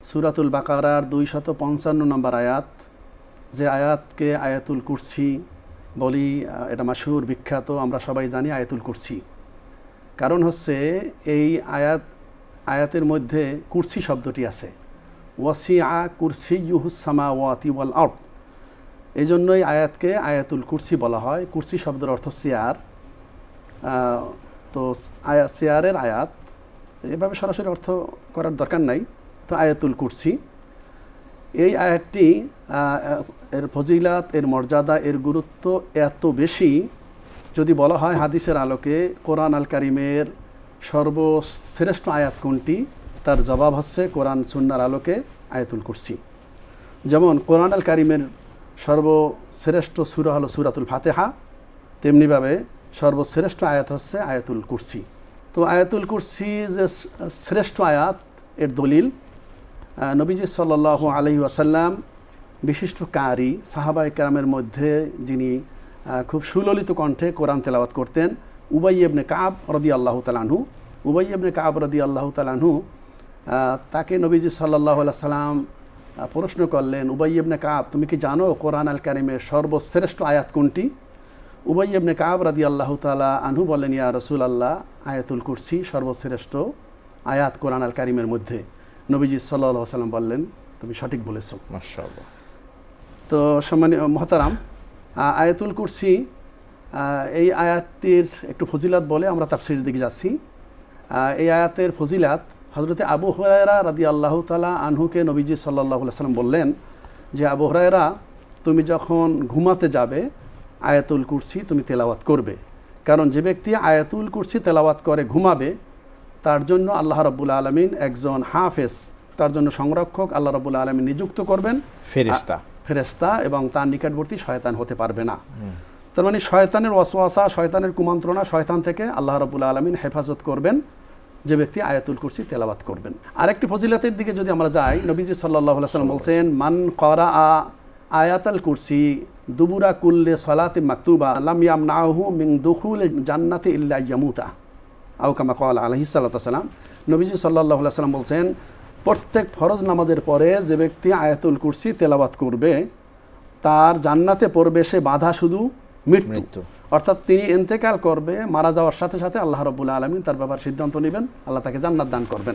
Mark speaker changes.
Speaker 1: সূরাতুল বাকারার 255 নম্বর আয়াত, যে আয়াতকে আয়াতুল কুরসি বলি, এটা মাশহুর বিখ্যাত, আমরা সবাই জানি আয়াতুল কুরসি। কারণ হচ্ছে এই আয়াতের মধ্যে কুরসি শব্দটি আছে, ওয়াসিআ কুরসিয়্যুহুস সামাওয়াতি ওয়াল আরদ। এই জন্যই আয়াতকে আয়াতুল কুরসি বলা হয়। কুরসি শব্দের অর্থ চেয়ার, তো চেয়ারের আয়াত, এভাবে সরাসরি অর্থ করার দরকার নাই। তো আয়াতুল কুরসি, এই আয়াতটি এর ফজিলাত, এর মর্যাদা, এর গুরুত্ব এত বেশি, যদি বলা হয় হাদিসের আলোকে কোরআন আল কারিমের সর্বশ্রেষ্ঠ আয়াত কোনটি, তার জবাব হচ্ছে কোরআন সুন্নাহর আলোকে আয়াতুল কুরসি। যেমন কোরআন আল কারিমের সর্বশ্রেষ্ঠ সূরা হলো সূরাতুল ফাতিহা, তেমনিভাবে সর্বশ্রেষ্ঠ আয়াত হচ্ছে আয়াতুল কুরসি। তো আয়াতুল কুরসি যে শ্রেষ্ঠ আয়াত, এর দলিল নবীজি সাল্লাল্লাহু আলাইহি ওয়াসাল্লাম, বিশিষ্ট কারি সাহাবায়ে কেরামের মধ্যে যিনি খুব সুললিত কণ্ঠে কোরআন তেলাওয়াত করতেন, উবাই ইবনে কাব রাদিয়াল্লাহু তাআলা আনহু। উবাই ইবনে কাব রাদিয়াল্লাহু তাআলা আনহু, তাকে নবীজি সাল্লাল্লাহু আলাইহি সাল্লাম প্রশ্ন করলেন, উবাই ইবনে কাব, তুমি কি জানো কোরআন আল কারিমের সর্বশ্রেষ্ঠ আয়াত কোনটি? উবাই ইবনে কাব রাদিয়াল্লাহু তাআলা আনহু বলেন, ইয়া রাসূলুল্লাহ, আয়াতুল কুরসি সর্বশ্রেষ্ঠ আয়াত কোরআন আল কারিমের মধ্যে। নবীজি সাল্লাল্লাহু আলাইহি সাল্লাম বললেন, তুমি সঠিক বলেছো।
Speaker 2: মাশাআল্লাহ।
Speaker 1: তো সম্মানীয় মুহতারাম, আয়াতুল কুরসি, এই আয়াতটির একটু ফজিলাত বলে আমরা তাফসীরের দিকে যাচ্ছি। এই আয়াতের ফজিলাত, হযরতে আবু হুরায়রা রাদিয়াল্লাহু তাআলা আনহুকে নবীজি সাল্লাল্লাহু আলাইহি সাল্লাম বললেন যে, আবু হুরায়রা, তুমি যখন ঘুমাতে যাবে আয়াতুল কুরসি তুমি তেলাওয়াত করবে। কারণ যে ব্যক্তি আয়াতুল কুরসি তেলাওয়াত করে ঘুমাবে, তার জন্য আল্লাহ রাব্বুল আলামিন একজন হাফেজ, তার জন্য সংরক্ষক আল্লাহ রাব্বুল আলামিন নিযুক্ত করবেন, ফেরেশতা, এবং তার নিকটবর্তী শয়তান হতে পারবে না। তার মানে শয়তানের ওয়াসওয়াসা, শয়তানের কুমন্ত্রণা, শয়তান থেকে আল্লাহ রাব্বুল আলামিন হেফাজত করবেন যে ব্যক্তি আয়াতুল কুরসি তেলাওয়াত করবেন। আরেকটি ফজিলতের দিকে যদি আমরা যাই, নবীজি সাল্লাল্লাহু আলাইহি ওয়াসাল্লাম বলছেন, মান ক্বারাআ আয়াতুল কুরসি দুবুরা কুল্লি সালাতিন মাকতুবা লাম ইয়ামনাহু মিন দুখুলিল জান্নাতি ইল্লা ইয়ামুতা, আও কামা ক্বালা আলাইহিস সালাতু ওয়াসসালাম। নবীজি সাল্লাল্লাহু আলাইহি ওয়াসাল্লাম বলছেন, প্রত্যেক ফরজ নামাজের পরে যে ব্যক্তি আয়াতুল কুরসি তেলাওয়াত করবে, তার জান্নাতে প্রবেশে বাধা শুধু মৃত্যু। অর্থাৎ তিনি ইন্তেকাল করবে, মারা যাওয়ার সাথে সাথে আল্লাহ রাব্বুল আলামিন তার ব্যাপারে সিদ্ধান্ত নেবেন, আল্লাহ তাকে জান্নাত দান করবেন।